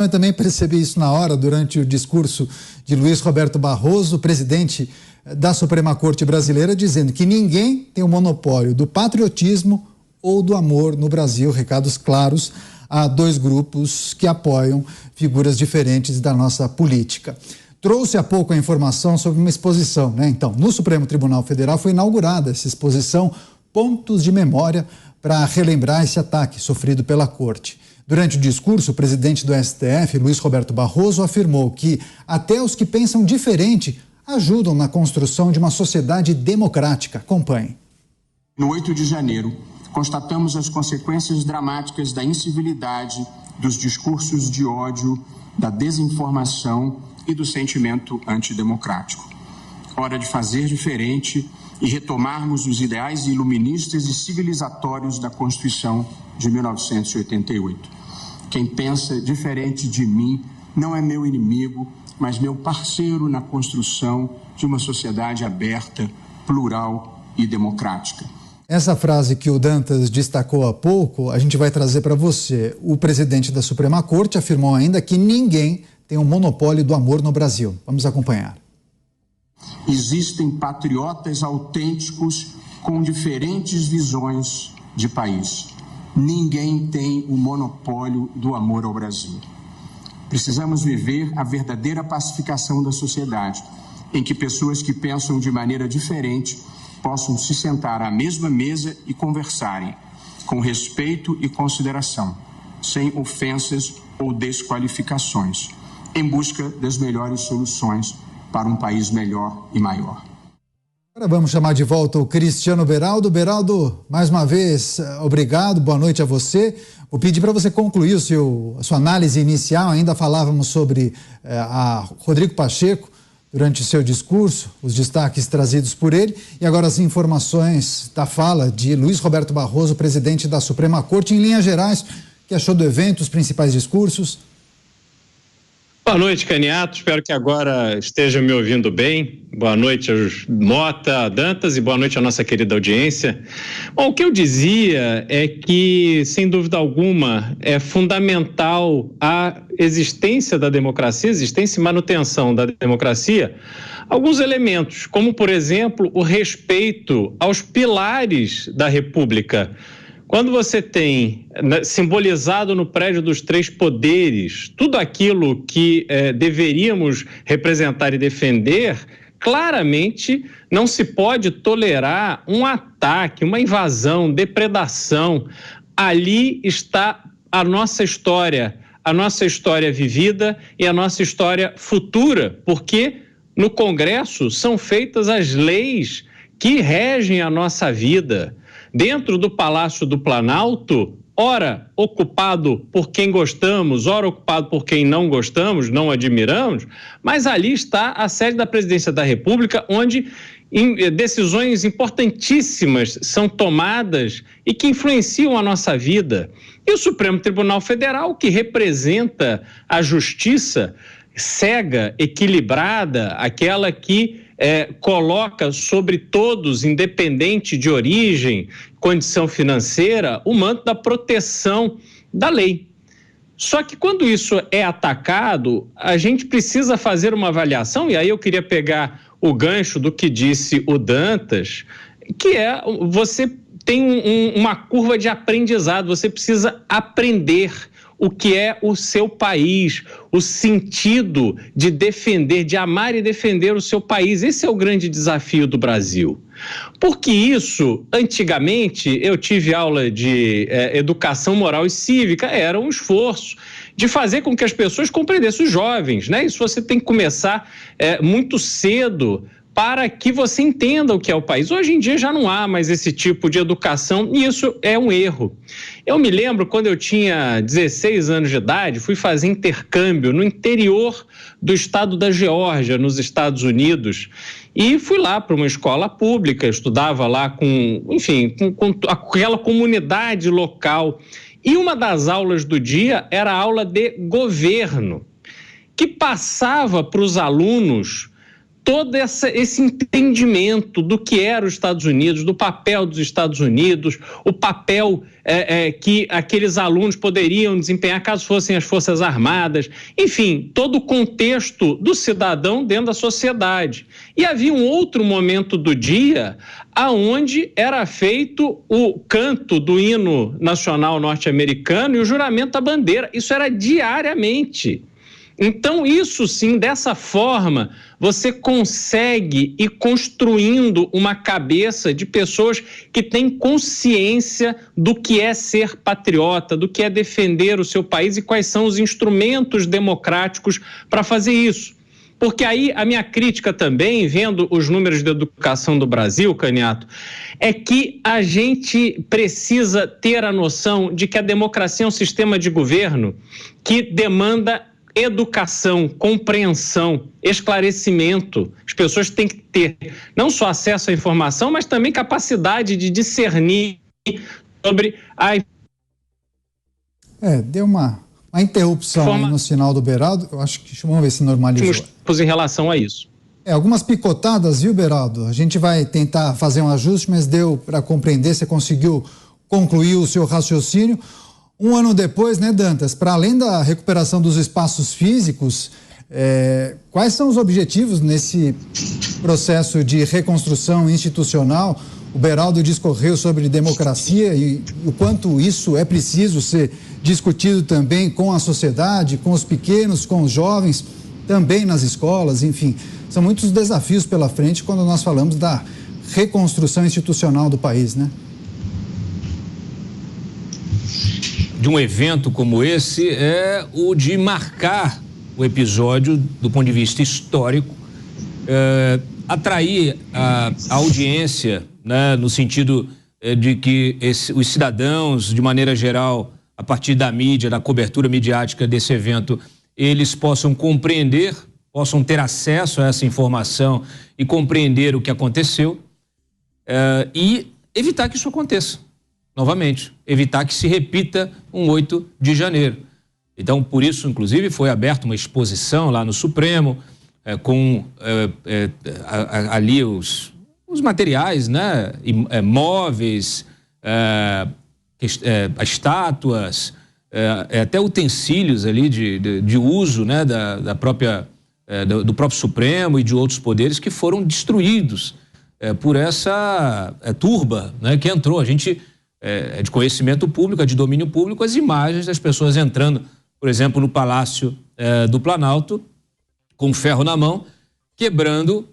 Eu também percebi isso na hora, durante o discurso de Luiz Roberto Barroso, presidente da Suprema Corte Brasileira, dizendo que ninguém tem o monopólio do patriotismo ou do amor no Brasil. Recados claros a dois grupos que apoiam figuras diferentes da nossa política. Trouxe há pouco a informação sobre uma exposição, né? Então, no Supremo Tribunal Federal foi inaugurada essa exposição Pontos de Memória para relembrar esse ataque sofrido pela Corte. Durante o discurso, o presidente do STF, Luiz Roberto Barroso, afirmou que até os que pensam diferente ajudam na construção de uma sociedade democrática. Acompanhe. No 8 de janeiro, constatamos as consequências dramáticas da incivilidade, dos discursos de ódio, da desinformação e do sentimento antidemocrático. Hora de fazer diferente e retomarmos os ideais iluministas e civilizatórios da Constituição de 1988. Quem pensa diferente de mim não é meu inimigo, mas meu parceiro na construção de uma sociedade aberta, plural e democrática. Essa frase que o Dantas destacou há pouco, a gente vai trazer para você. O presidente da Suprema Corte afirmou ainda que ninguém tem um monopólio do amor no Brasil. Vamos acompanhar. Existem patriotas autênticos com diferentes visões de país. Ninguém tem o monopólio do amor ao Brasil. Precisamos viver a verdadeira pacificação da sociedade, em que pessoas que pensam de maneira diferente possam se sentar à mesma mesa e conversarem, com respeito e consideração, sem ofensas ou desqualificações, em busca das melhores soluções para um país melhor e maior. Agora vamos chamar de volta o Cristiano Beraldo. Beraldo, mais uma vez, obrigado, boa noite a você. Vou pedir para você concluir a sua análise inicial. Ainda falávamos sobre a Rodrigo Pacheco durante o seu discurso, os destaques trazidos por ele, e agora as informações da fala de Luiz Roberto Barroso, presidente da Suprema Corte. Em linhas gerais, o que achou do evento, os principais discursos? Boa noite, Caniato. Espero que agora esteja me ouvindo bem. Boa noite aos Mota, Dantas, e boa noite à nossa querida audiência. Bom, o que eu dizia é que, sem dúvida alguma, é fundamental a existência da democracia, existência e manutenção da democracia, alguns elementos, como, por exemplo, o respeito aos pilares da República. Quando você tem simbolizado no prédio dos três poderes tudo aquilo que deveríamos representar e defender, claramente não se pode tolerar um ataque, uma invasão, depredação. Ali está a nossa história vivida e a nossa história futura, porque no Congresso são feitas as leis que regem a nossa vida. Dentro do Palácio do Planalto, ora ocupado por quem gostamos, ora ocupado por quem não gostamos, não admiramos, mas ali está a sede da Presidência da República, onde decisões importantíssimas são tomadas e que influenciam a nossa vida. E o Supremo Tribunal Federal, que representa a justiça cega, equilibrada, aquela que coloca sobre todos, independente de origem, condição financeira, o manto da proteção da lei. Só que quando isso é atacado, a gente precisa fazer uma avaliação, e aí eu queria pegar o gancho do que disse o Dantas, que você tem uma curva de aprendizado, você precisa aprender o que é o seu país, o sentido de defender, de amar e defender o seu país. Esse é o grande desafio do Brasil. Porque isso, antigamente, eu tive aula de educação moral e cívica, era um esforço de fazer com que as pessoas compreendessem, os jovens, né? Isso você tem que começar muito cedo, para que você entenda o que é o país. Hoje em dia já não há mais esse tipo de educação e isso é um erro. Eu me lembro quando eu tinha 16 anos de idade, fui fazer intercâmbio no interior do estado da Geórgia, nos Estados Unidos, e fui lá para uma escola pública, estudava lá com aquela comunidade local. E uma das aulas do dia era a aula de governo, que passava para os alunos todo esse entendimento do que era os Estados Unidos, do papel dos Estados Unidos, o papel que aqueles alunos poderiam desempenhar caso fossem as Forças Armadas, enfim, todo o contexto do cidadão dentro da sociedade. E havia um outro momento do dia aonde era feito o canto do hino nacional norte-americano e o juramento da bandeira. Isso era diariamente. Então, isso sim, dessa forma, você consegue ir construindo uma cabeça de pessoas que têm consciência do que é ser patriota, do que é defender o seu país e quais são os instrumentos democráticos para fazer isso. Porque aí a minha crítica também, vendo os números de educação do Brasil, Caniato, é que a gente precisa ter a noção de que a democracia é um sistema de governo que demanda educação, compreensão, esclarecimento. As pessoas têm que ter não só acesso à informação, mas também capacidade de discernir sobre a... Deu uma interrupção aí no sinal do Beraldo. Eu acho que, vamos ver se normalizou. Em relação a isso. Algumas picotadas, viu, Beraldo? A gente vai tentar fazer um ajuste, mas deu para compreender, você conseguiu concluir o seu raciocínio. Um ano depois, né, Dantas, para além da recuperação dos espaços físicos, quais são os objetivos nesse processo de reconstrução institucional? O Beraldo discorreu sobre democracia e o quanto isso é preciso ser discutido também com a sociedade, com os pequenos, com os jovens, também nas escolas, enfim. São muitos desafios pela frente quando nós falamos da reconstrução institucional do país, né? De um evento como esse é o de marcar o episódio do ponto de vista histórico, atrair a audiência, né, no sentido de que os cidadãos, de maneira geral, a partir da mídia, da cobertura midiática desse evento, eles possam compreender, possam ter acesso a essa informação e compreender o que aconteceu e evitar que isso aconteça. Novamente, evitar que se repita um 8 de janeiro. Então, por isso, inclusive, foi aberta uma exposição lá no Supremo, com ali os materiais, né? Móveis, estátuas, até utensílios ali de uso, né? Da própria, do próprio Supremo e de outros poderes que foram destruídos por essa turba, né? Que entrou. A gente... de conhecimento público, de domínio público, as imagens das pessoas entrando, por exemplo, no Palácio do Planalto, com ferro na mão, quebrando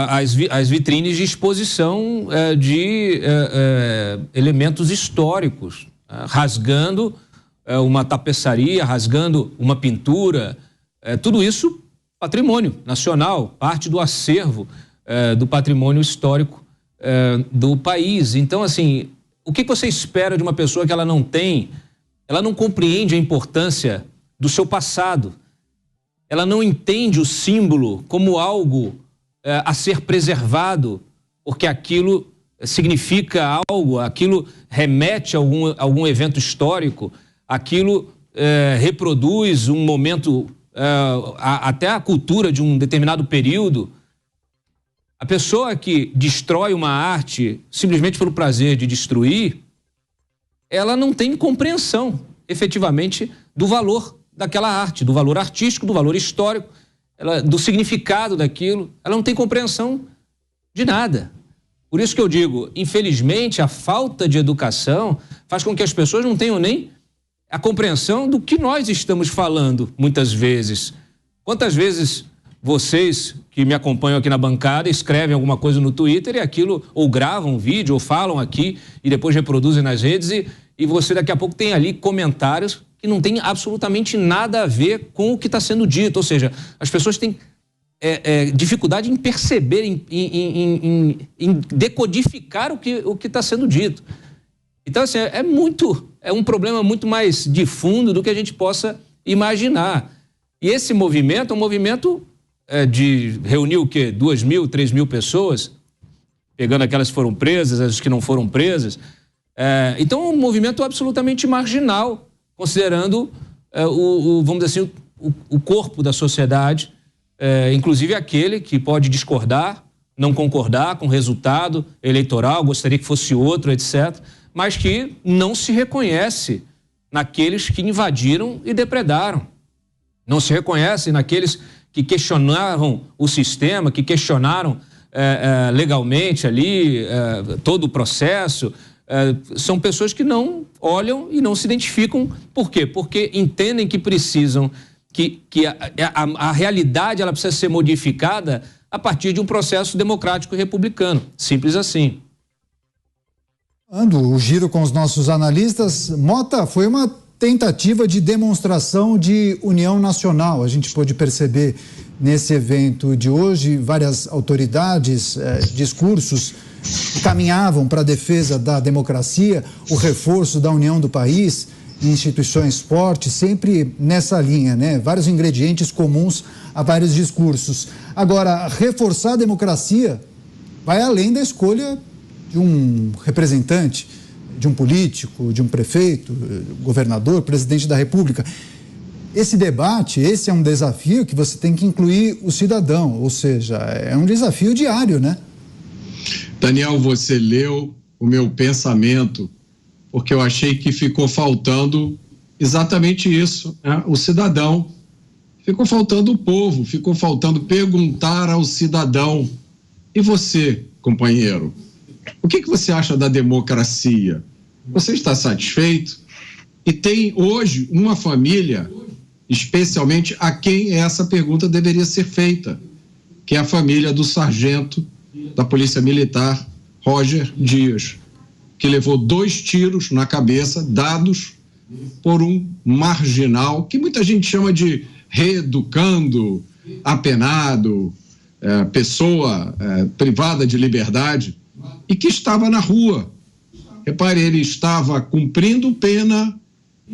as vitrines de exposição de elementos históricos, rasgando uma tapeçaria, rasgando uma pintura, tudo isso patrimônio nacional, parte do acervo do patrimônio histórico do país. Então, assim, o que você espera de uma pessoa que ela não compreende a importância do seu passado? Ela não entende o símbolo como algo a ser preservado, porque aquilo significa algo, aquilo remete a algum evento histórico, aquilo reproduz um momento, até a cultura de um determinado período. A pessoa que destrói uma arte simplesmente pelo prazer de destruir, ela não tem compreensão, efetivamente, do valor daquela arte, do valor artístico, do valor histórico, do significado daquilo. Ela não tem compreensão de nada. Por isso que eu digo, infelizmente, a falta de educação faz com que as pessoas não tenham nem a compreensão do que nós estamos falando, muitas vezes. Quantas vezes vocês que me acompanham aqui na bancada escrevem alguma coisa no Twitter e aquilo, ou gravam um vídeo, ou falam aqui e depois reproduzem nas redes e você daqui a pouco tem ali comentários que não tem absolutamente nada a ver com o que está sendo dito. Ou seja, as pessoas têm dificuldade em perceber, em decodificar o que está sendo dito. Então, assim, é um problema muito mais de fundo do que a gente possa imaginar. E esse movimento é um movimento de reunir o quê? 2.000, 3.000 pessoas, pegando aquelas que foram presas, as que não foram presas. Então, é um movimento absolutamente marginal, considerando, vamos dizer assim, o corpo da sociedade, inclusive aquele que pode discordar, não concordar com o resultado eleitoral, gostaria que fosse outro, etc., mas que não se reconhece naqueles que invadiram e depredaram. Não se reconhece naqueles que questionaram o sistema, que questionaram legalmente ali todo o processo. São pessoas que não olham e não se identificam. Por quê? Porque entendem que precisam, que a realidade ela precisa ser modificada a partir de um processo democrático e republicano. Simples assim. O giro com os nossos analistas. Mota, foi uma tentativa de demonstração de união nacional. A gente pôde perceber nesse evento de hoje várias autoridades, discursos que caminhavam para a defesa da democracia, o reforço da união do país, instituições fortes, sempre nessa linha, né? Vários ingredientes comuns a vários discursos. Agora, reforçar a democracia vai além da escolha de um representante, de um político, de um prefeito, governador, presidente da República. Esse debate, esse é um desafio que você tem que incluir o cidadão, ou seja, é um desafio diário, né? Daniel, você leu o meu pensamento, porque eu achei que ficou faltando exatamente isso, né? O cidadão. Ficou faltando o povo, ficou faltando perguntar ao cidadão. E você, companheiro, o que você acha da democracia? Você está satisfeito? E tem hoje uma família, especialmente a quem essa pergunta deveria ser feita, que é a família do sargento da Polícia Militar, Roger Dias, que levou 2 tiros na cabeça, dados por um marginal, que muita gente chama de reeducando, apenado, pessoa privada de liberdade, e que estava na rua. Repare, ele estava cumprindo pena,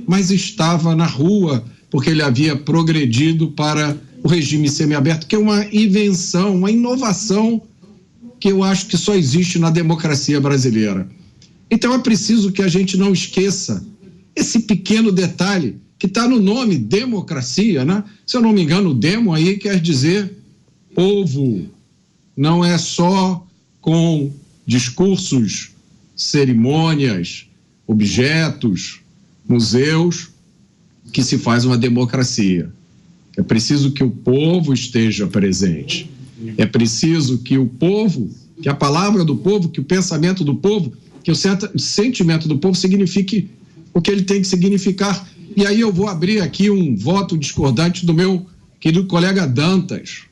mas estava na rua, porque ele havia progredido para o regime semiaberto, que é uma invenção, uma inovação que eu acho que só existe na democracia brasileira. Então é preciso que a gente não esqueça esse pequeno detalhe que está no nome democracia, né? Se eu não me engano, demo aí quer dizer povo. Não é só com discursos, cerimônias, objetos, museus que se faz uma democracia. É preciso que o povo esteja presente. É preciso que o povo, que a palavra do povo, que o pensamento do povo, que o sentimento do povo signifique o que ele tem que significar. E aí eu vou abrir aqui um voto discordante do meu querido colega Dantas.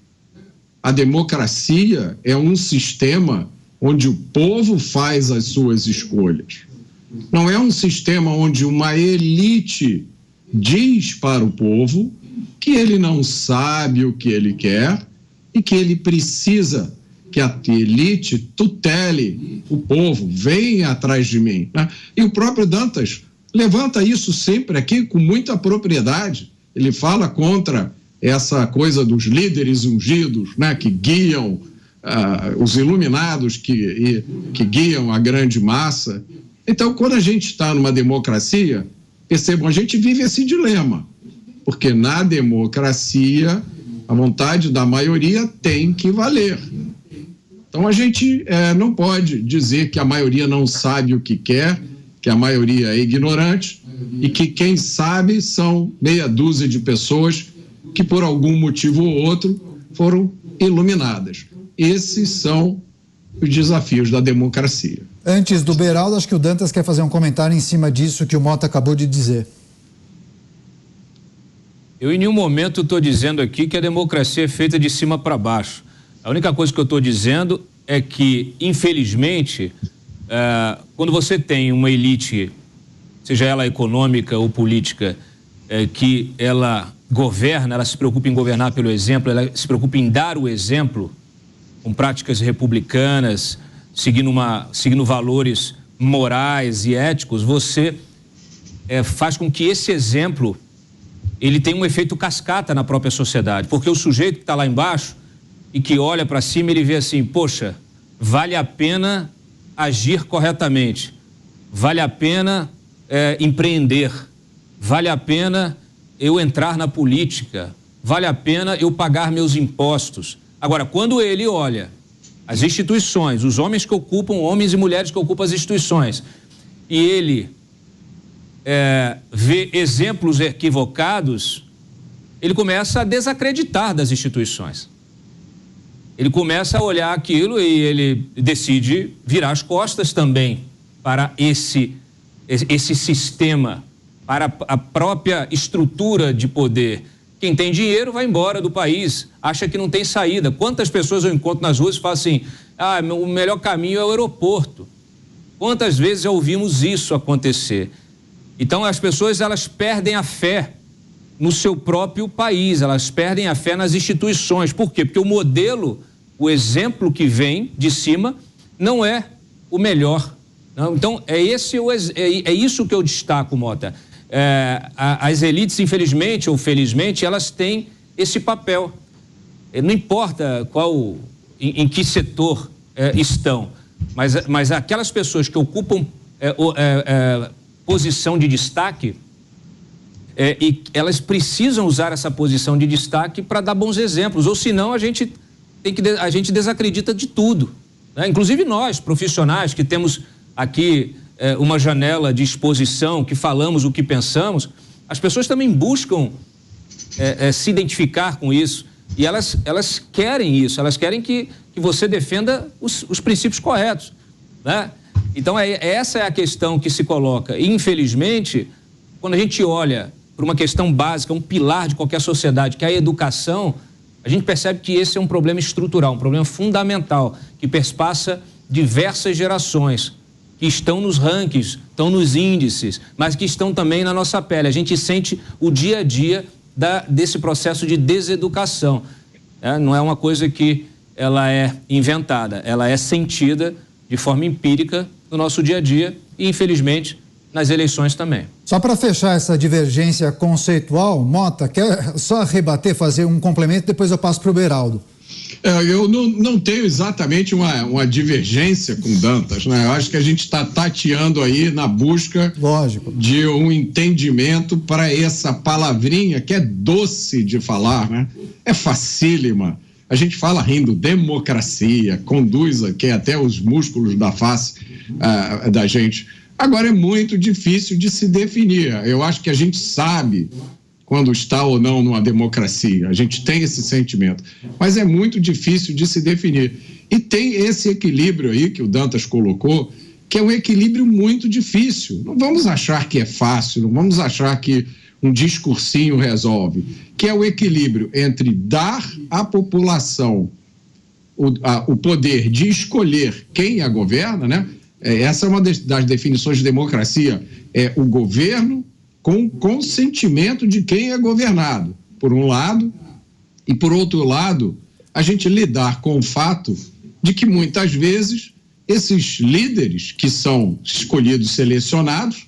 A democracia é um sistema onde o povo faz as suas escolhas. Não é um sistema onde uma elite diz para o povo que ele não sabe o que ele quer e que ele precisa que a elite tutele o povo, venha atrás de mim, né? E o próprio Dantas levanta isso sempre aqui com muita propriedade. Ele fala contra essa coisa dos líderes ungidos, né, que guiam os iluminados que guiam a grande massa. Então, quando a gente está numa democracia, percebam, a gente vive esse dilema, porque na democracia a vontade da maioria tem que valer. Então a gente não pode dizer que a maioria não sabe o que quer, que a maioria é ignorante e que quem sabe são meia dúzia de pessoas que por algum motivo ou outro foram iluminadas. Esses são os desafios da democracia. Antes do Beraldo, acho que o Dantas quer fazer um comentário em cima disso que o Mota acabou de dizer. Eu em nenhum momento estou dizendo aqui que a democracia é feita de cima para baixo. A única coisa que eu estou dizendo é que, infelizmente, quando você tem uma elite, seja ela econômica ou política, que ela governa, ela se preocupa em governar pelo exemplo, ela se preocupa em dar o exemplo, com práticas republicanas, seguindo valores morais e éticos, você faz com que esse exemplo ele tenha um efeito cascata na própria sociedade, porque o sujeito que está lá embaixo e que olha para cima, ele vê assim, poxa, vale a pena agir corretamente, vale a pena empreender, vale a pena eu entrar na política, vale a pena eu pagar meus impostos. Agora, quando ele olha as instituições, os homens que ocupam, homens e mulheres que ocupam as instituições, e ele vê exemplos equivocados, ele começa a desacreditar das instituições. Ele começa a olhar aquilo e ele decide virar as costas também para esse sistema, para a própria estrutura de poder. Quem tem dinheiro vai embora do país, acha que não tem saída. Quantas pessoas eu encontro nas ruas e falam assim, o melhor caminho é o aeroporto. Quantas vezes já ouvimos isso acontecer? Então as pessoas, elas perdem a fé no seu próprio país, elas perdem a fé nas instituições. Por quê? Porque o modelo, o exemplo que vem de cima não é o melhor. Não? Então é isso que eu destaco, Mota. As elites, infelizmente ou felizmente, elas têm esse papel. Não importa em que setor estão, mas aquelas pessoas que ocupam posição de destaque, e elas precisam usar essa posição de destaque para dar bons exemplos, ou senão a gente desacredita de tudo, né? Inclusive nós, profissionais, que temos aqui uma janela de exposição, que falamos o que pensamos, as pessoas também buscam se identificar com isso, e elas querem isso, elas querem que você defenda os princípios corretos, né? Então essa é a questão que se coloca, e infelizmente, quando a gente olha para uma questão básica, um pilar de qualquer sociedade, que é a educação, a gente percebe que esse é um problema estrutural, um problema fundamental, que perpassa diversas gerações, que estão nos rankings, estão nos índices, mas que estão também na nossa pele. A gente sente o dia a dia desse processo de deseducação. Não é uma coisa que ela é inventada, ela é sentida de forma empírica no nosso dia a dia e, infelizmente, nas eleições também. Só para fechar essa divergência conceitual, Mota, quer só rebater, fazer um complemento, depois eu passo para o Beraldo. Eu não tenho exatamente uma divergência com Dantas, né? Eu acho que a gente está tateando aí na busca de um entendimento para essa palavrinha que é doce de falar, né? É facílima. A gente fala rindo, democracia, conduz aqui até os músculos da face da gente. Agora é muito difícil de se definir. Eu acho que a gente sabe quando está ou não numa democracia. A gente tem esse sentimento. Mas é muito difícil de se definir. E tem esse equilíbrio aí que o Dantas colocou, que é um equilíbrio muito difícil. Não vamos achar que é fácil, não vamos achar que um discursinho resolve. Que é o equilíbrio entre dar à população o poder de escolher quem a governa, né? Essa é uma das definições de democracia, é o governo com consentimento de quem é governado, por um lado, e por outro lado, a gente lidar com o fato de que muitas vezes esses líderes que são escolhidos, selecionados,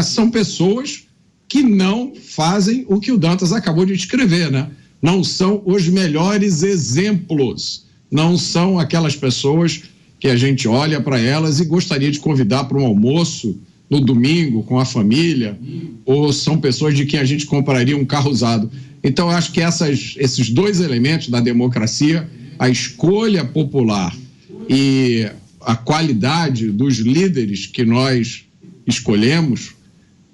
são pessoas que não fazem o que o Dantas acabou de descrever, né? Não são os melhores exemplos, não são aquelas pessoas que a gente olha para elas e gostaria de convidar para um almoço no domingo com a família, ou são pessoas de quem a gente compraria um carro usado. Então, eu acho que esses dois elementos da democracia, a escolha popular e a qualidade dos líderes que nós escolhemos,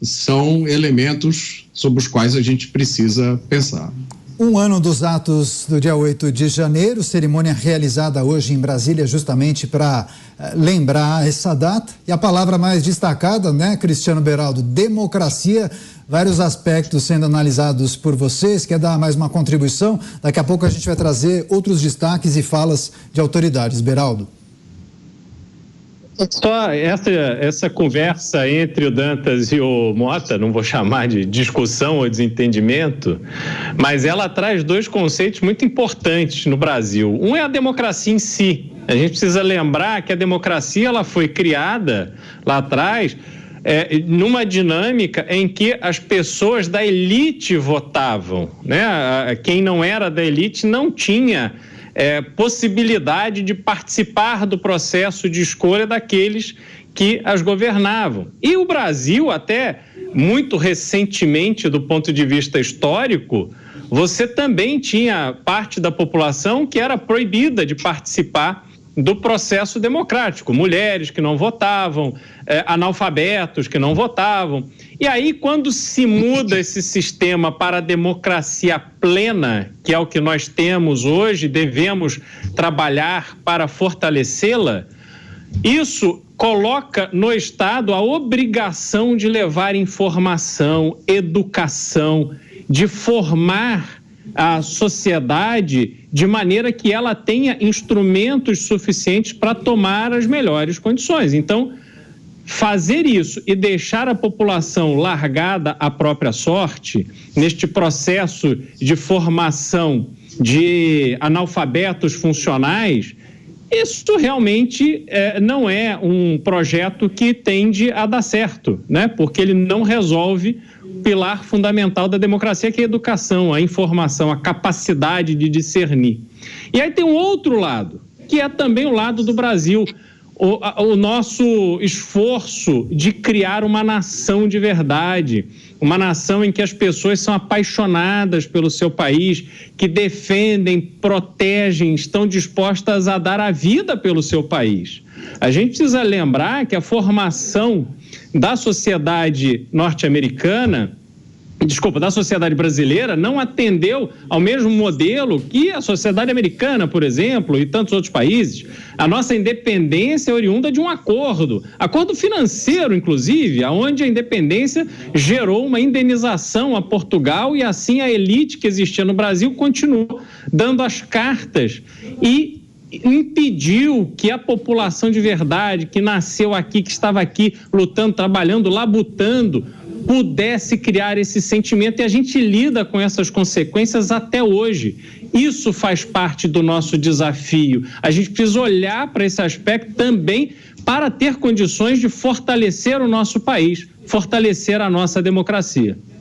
são elementos sobre os quais a gente precisa pensar. Um ano dos atos do dia 8 de janeiro, cerimônia realizada hoje em Brasília justamente para lembrar essa data. E a palavra mais destacada, né, Cristiano Beraldo, democracia, vários aspectos sendo analisados por vocês. Quer dar mais uma contribuição? Daqui a pouco a gente vai trazer outros destaques e falas de autoridades. Beraldo. Só essa conversa entre o Dantas e o Mota, não vou chamar de discussão ou desentendimento, mas ela traz dois conceitos muito importantes no Brasil. Um é a democracia em si. A gente precisa lembrar que a democracia ela foi criada lá atrás numa dinâmica em que as pessoas da elite votavam, né? Quem não era da elite não tinha possibilidade de participar do processo de escolha daqueles que as governavam. E o Brasil, até muito recentemente, do ponto de vista histórico, você também tinha parte da população que era proibida de participar do processo democrático, mulheres que não votavam, analfabetos que não votavam. E aí, quando se muda esse sistema para a democracia plena, que é o que nós temos hoje, devemos trabalhar para fortalecê-la, isso coloca no Estado a obrigação de levar informação, educação, de formar a sociedade de maneira que ela tenha instrumentos suficientes para tomar as melhores condições. Então, fazer isso e deixar a população largada à própria sorte, neste processo de formação de analfabetos funcionais, isso realmente não é um projeto que tende a dar certo, né? Porque ele não resolve o pilar fundamental da democracia, que é a educação, a informação, a capacidade de discernir. E aí tem um outro lado, que é também o lado do Brasil, o nosso esforço de criar uma nação de verdade, uma nação em que as pessoas são apaixonadas pelo seu país, que defendem, protegem, estão dispostas a dar a vida pelo seu país. A gente precisa lembrar que a formação da sociedade norte-americana, da sociedade brasileira, não atendeu ao mesmo modelo que a sociedade americana, por exemplo, e tantos outros países. A nossa independência é oriunda de um acordo financeiro, inclusive, onde a independência gerou uma indenização a Portugal e assim a elite que existia no Brasil continuou dando as cartas e impediu que a população de verdade, que nasceu aqui, que estava aqui lutando, trabalhando, labutando, pudesse criar esse sentimento, e a gente lida com essas consequências até hoje. Isso faz parte do nosso desafio. A gente precisa olhar para esse aspecto também para ter condições de fortalecer o nosso país, fortalecer a nossa democracia.